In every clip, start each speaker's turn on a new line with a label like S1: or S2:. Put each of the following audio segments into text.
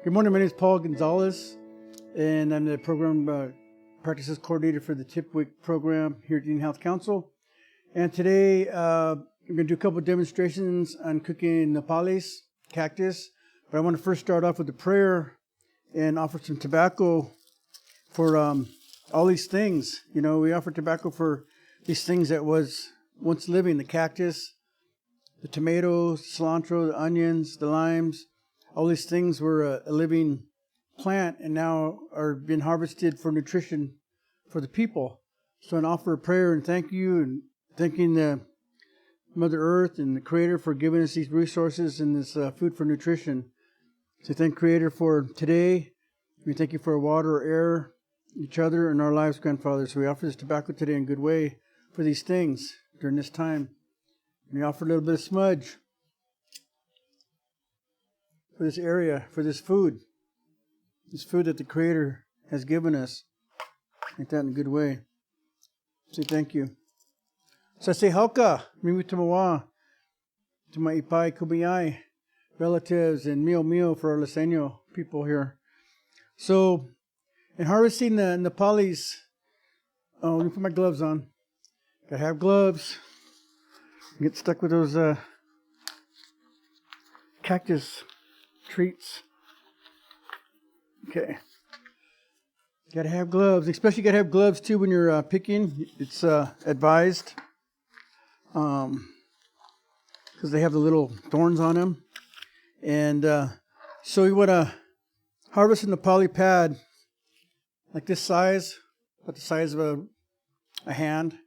S1: Good morning, my name is Paul Gonzalez, and I'm the program practices coordinator for the TPWIC program here at the Indian Health Council. And today we're going to do a couple of demonstrations on cooking Nopales, cactus. But I want to first start off with a prayer and offer some tobacco for all these things. You know, we offer tobacco for these things that was once living, the cactus, the tomatoes, cilantro, the onions, the limes. All these things were a living plant and now are being harvested for nutrition for the people. So I offer a prayer and thank you, and thanking the Mother Earth and the Creator for giving us these resources and this food for nutrition. So thank Creator for today. We thank you for water, air, each other, and our lives, Grandfather. So we offer this tobacco today in a good way for these things during this time. We offer a little bit of smudge for this area, for this food that the Creator has given us. Make that in a good way. Say thank you. So I say halka, mimi tumawa, to my ipai kubayai, relatives, and mio for our Liseño people here. So, in harvesting the Nopales, let me put my gloves on. Gotta have gloves. Get stuck with those cactus treats. Okay. Gotta have gloves. Especially gotta have gloves too when you're picking. It's advised. Because they have the little thorns on them. And so you want to harvest in the poly pad like this size, about the size of a hand.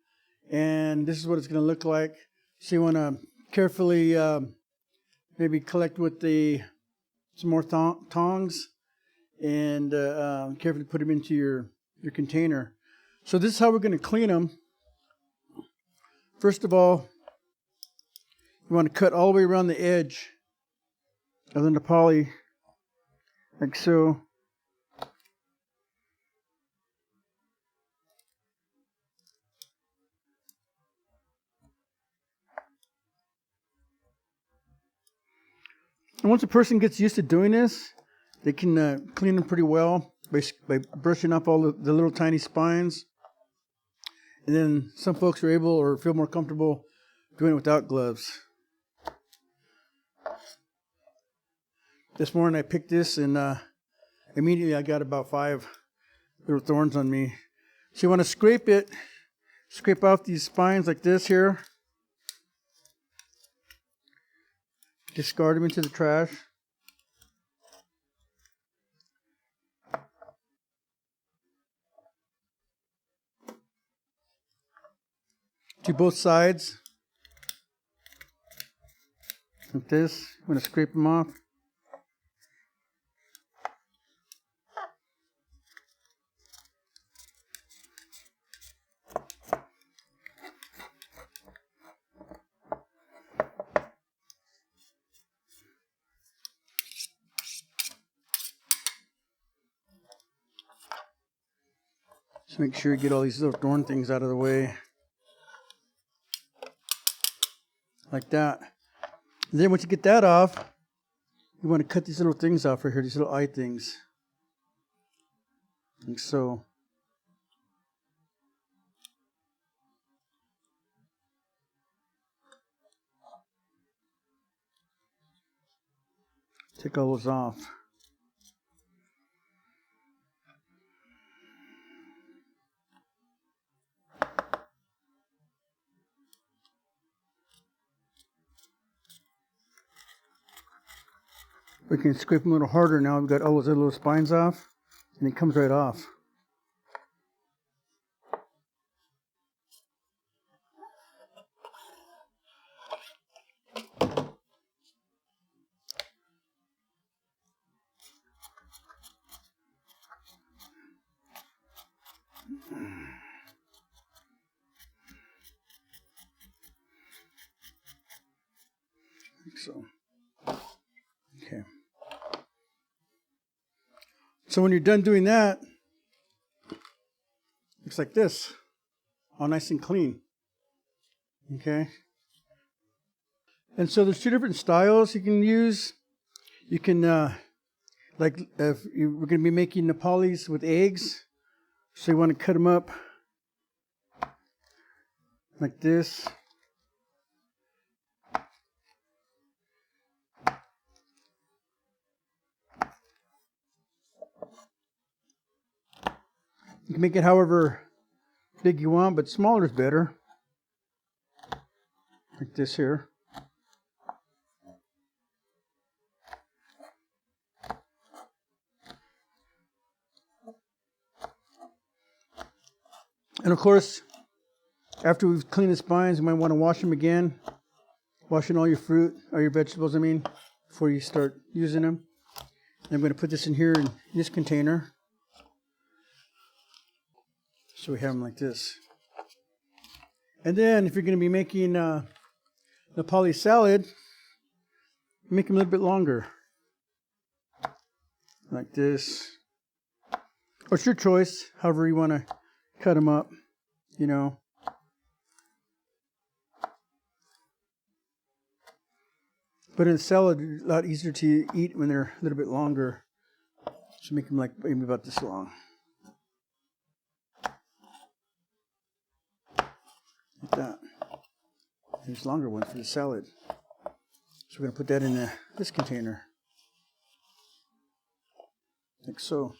S1: And this is what it's going to look like. So you want to carefully maybe collect with some more tongs and carefully put them into your container. So this is how we're going to clean them. First of all, you want to cut all the way around the edge of the Nopali, like so. And once a person gets used to doing this, they can clean them pretty well by brushing up all the little tiny spines. And then some folks are able or feel more comfortable doing it without gloves. This morning I picked this and immediately I got about 5 little thorns on me. So you want to scrape off these spines like this here. Discard them into the trash. Do both sides. Like this. I'm going to scrape them off. Just make sure you get all these little thorn things out of the way. Like that. And then once you get that off, you want to cut these little things off right here, these little eye things. Like so. Take all those off. We can scrape them a little harder now. We've got all those little spines off, and it comes right off. Like so. Okay. So when you're done doing that, looks like this, all nice and clean. Okay. And so there's 2 different styles you can use. You can Like we're going to be making Nopales with eggs, so you want to cut them up like this. You can make it however big you want, but smaller is better. Like this here. And of course, after we've cleaned the spines, you might want to wash them again. Washing all your fruit, or your vegetables, I mean, before you start using them. And I'm going to put this in here in this container. So we have them like this. And then if you're going to be making Nopales salad, make them a little bit longer. Like this. Or it's your choice, however you want to cut them up, you know. But in salad, a lot easier to eat when they're a little bit longer. So make them like maybe about this long. Like that. There's longer ones for the salad. So we're going to put that in this container. Like so.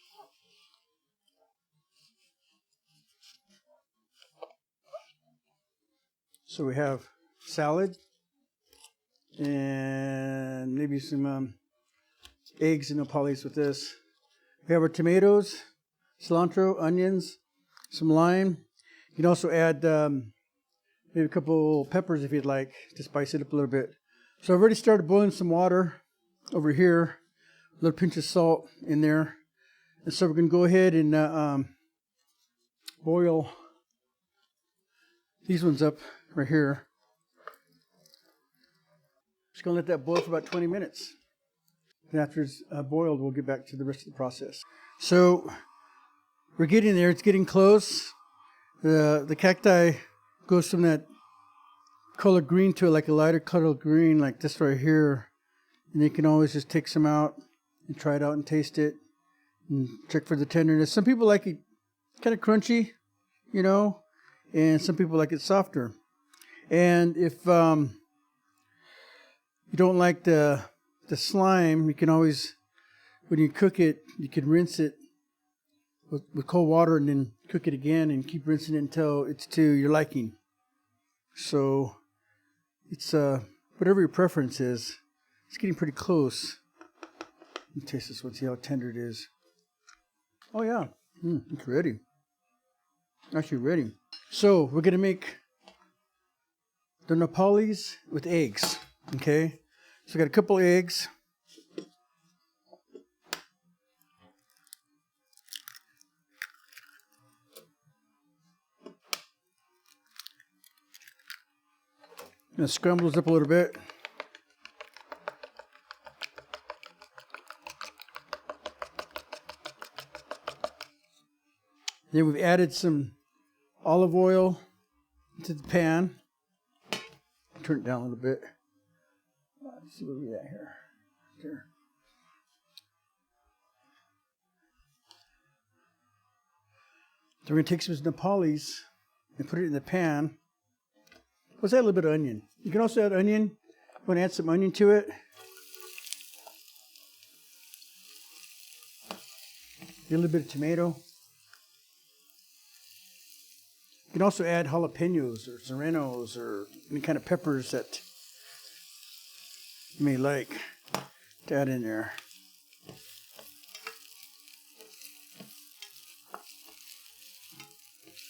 S1: So we have salad and maybe some eggs and Nopales with this. We have our tomatoes, cilantro, onions, some lime. You can also add maybe a couple peppers if you'd like to spice it up a little bit. So I've already started boiling some water over here. A little pinch of salt in there. And so we're going to go ahead and boil these ones up right here. Just going to let that boil for about 20 minutes. And after it's boiled, we'll get back to the rest of the process. So we're getting there. It's getting close. The cacti goes from that color green to like a lighter color green like this right here. And you can always just take some out and try it out and taste it and check for the tenderness. Some people like it kind of crunchy, you know, and some people like it softer. And if you don't like the slime, you can always, when you cook it, you can rinse it with cold water and then cook it again and keep rinsing it until it's to your liking. So it's whatever your preference is. It's getting pretty close. Let me taste this one, see how tender it is. Oh yeah, it's ready. Actually ready. So we're going to make the Nopales with eggs, okay? So I got a couple eggs. I'm going to scramble this up a little bit. Then we've added some olive oil into the pan. Turn it down a little bit. Let's see where we're at here. There. So we're going to take some Nopales and put it in the pan. Let's add a little bit of onion. You can also add onion. You want to add some onion to it. Get a little bit of tomato. You can also add jalapenos or serranos or any kind of peppers that you may like to add in there.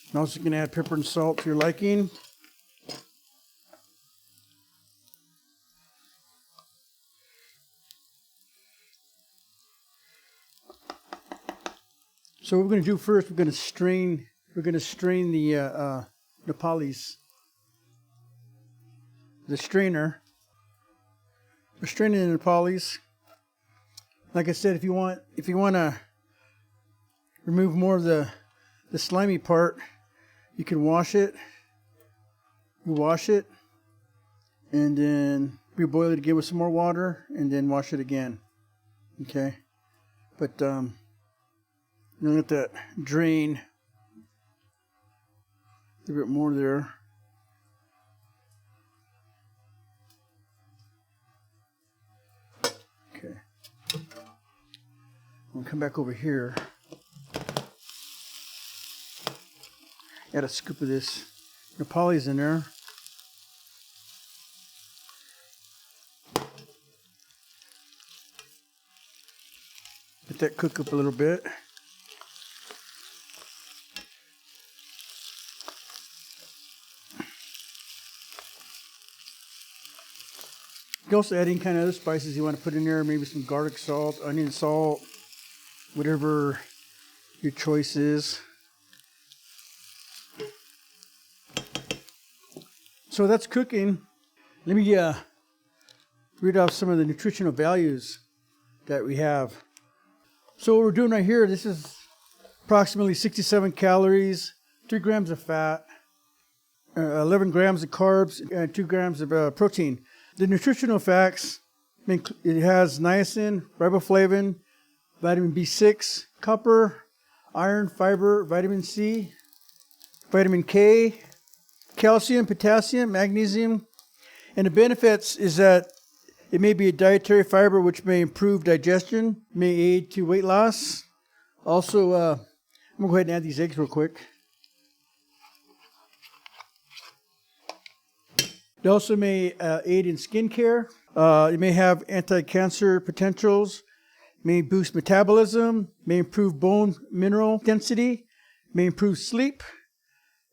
S1: And also you can add pepper and salt to your liking. So what we're going to do first, we're going to strain the Nopales. The strainer. We're straining the Nopales. Like I said, if you want to remove more of the slimy part, you can wash it. You wash it, and then reboil it again with some more water, and then wash it again. Okay. But let that drain a bit more there. Okay. I'm gonna come back over here. Add a scoop of this Nopales in there. Let that cook up a little bit. You can also add any kind of other spices you want to put in there, maybe some garlic salt, onion salt, whatever your choice is. So that's cooking. Let me read off some of the nutritional values that we have. So what we're doing right here, this is approximately 67 calories, 3 grams of fat, 11 grams of carbs, and 2 grams of protein. The nutritional facts, it has niacin, riboflavin, vitamin B6, copper, iron, fiber, vitamin C, vitamin K, calcium, potassium, magnesium. And the benefits is that it may be a dietary fiber which may improve digestion, may aid to weight loss. Also, I'm going to go ahead and add these eggs real quick. It also may aid in skincare. It may have anti-cancer potentials, may boost metabolism, may improve bone mineral density, may improve sleep,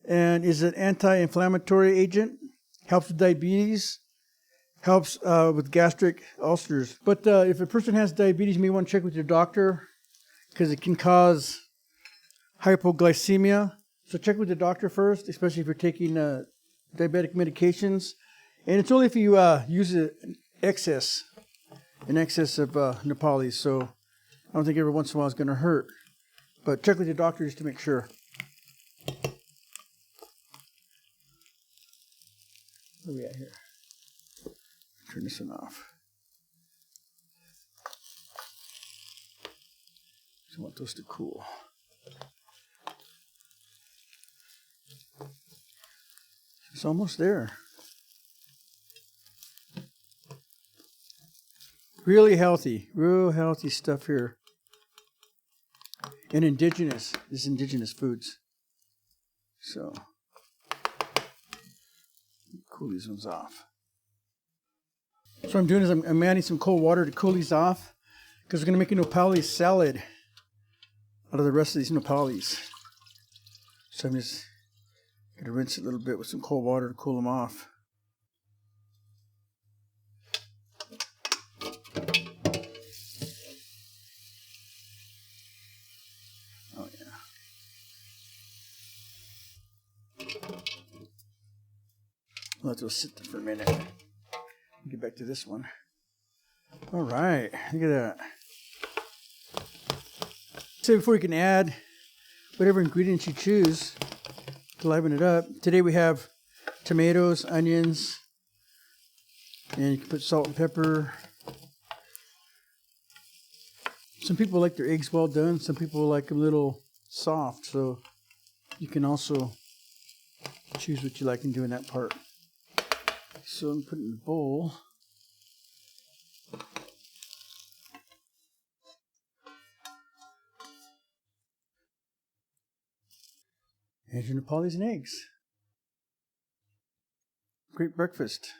S1: and is an anti-inflammatory agent, helps with diabetes, helps with gastric ulcers. But if a person has diabetes, you may want to check with your doctor because it can cause hypoglycemia. So check with the doctor first, especially if you're taking diabetic medications. And it's only if you use it in excess of Nopales. So I don't think every once in a while it's going to hurt. But check with your doctor just to make sure. Where are we at here? Turn this one off. So I want those to cool. It's almost there. Really healthy, real healthy stuff here. And indigenous. This is indigenous foods. So, cool these ones off. So what I'm doing is I'm adding some cold water to cool these off because we're going to make a Nopales salad out of the rest of these Nopales. So I'm just going to rinse it a little bit with some cold water to cool them off. Oh yeah. Let those sit there for a minute. Get back to this one. All right, look at that. So before you can add whatever ingredients you choose to liven it up. Today we have tomatoes, onions, and you can put salt and pepper. Some people like their eggs well done. Some people like them a little soft. So you can also choose what you like and do in that part. So I'm putting in the bowl. And your Nopales and eggs. Great breakfast.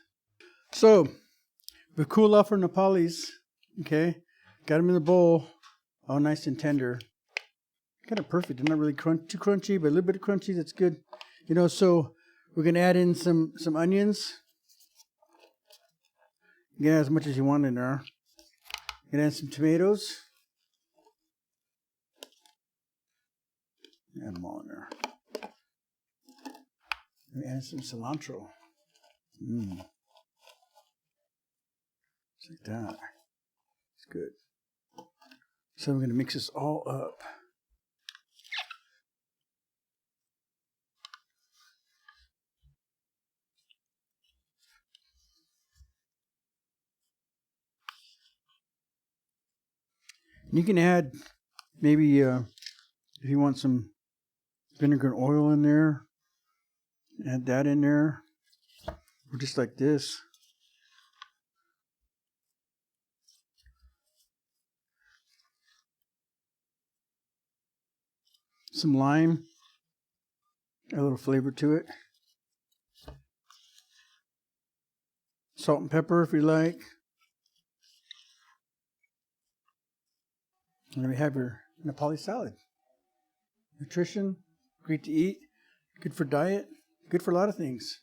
S1: So we cool off our Nopales. Okay, got them in the bowl, all nice and tender. Kind of perfect. They're not really too crunchy, but a little bit of crunchy. That's good. You know, so we're gonna add in some onions. You can add as much as you want in there. You can add some tomatoes. Add them all in there. And add some cilantro. Just like that. It's good. So I'm going to mix this all up. You can add maybe if you want some vinegar and oil in there, add that in there, or just like this. Some lime, a little flavor to it. Salt and pepper if you like. And then we have your Nopales salad. Nutrition, great to eat, good for diet, good for a lot of things.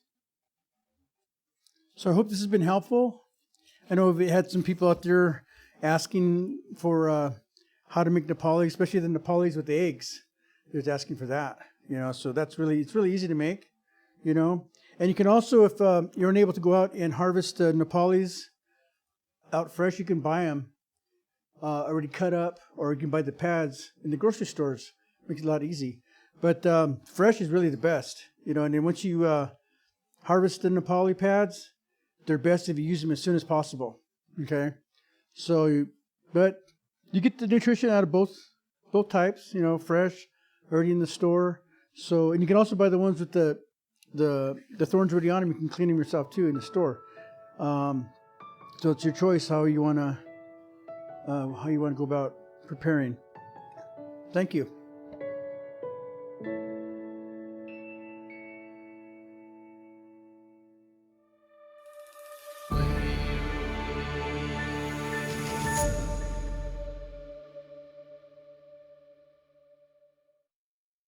S1: So I hope this has been helpful. I know we had some people out there asking for how to make Nopales, especially the Nopales with the eggs. They're asking for that, so it's really easy to make, And you can also, if you're unable to go out and harvest Nopales out fresh, you can buy them already cut up, or you can buy the pads in the grocery stores. Makes it a lot easy. But fresh is really the best, and then once you harvest the Nopales pads, they're best if you use them as soon as possible. Okay, but you get the nutrition out of both types, fresh, already in the store. So, and you can also buy the ones with the thorns already on them. You can clean them yourself too in the store. So it's your choice how you want to go about preparing. Thank you.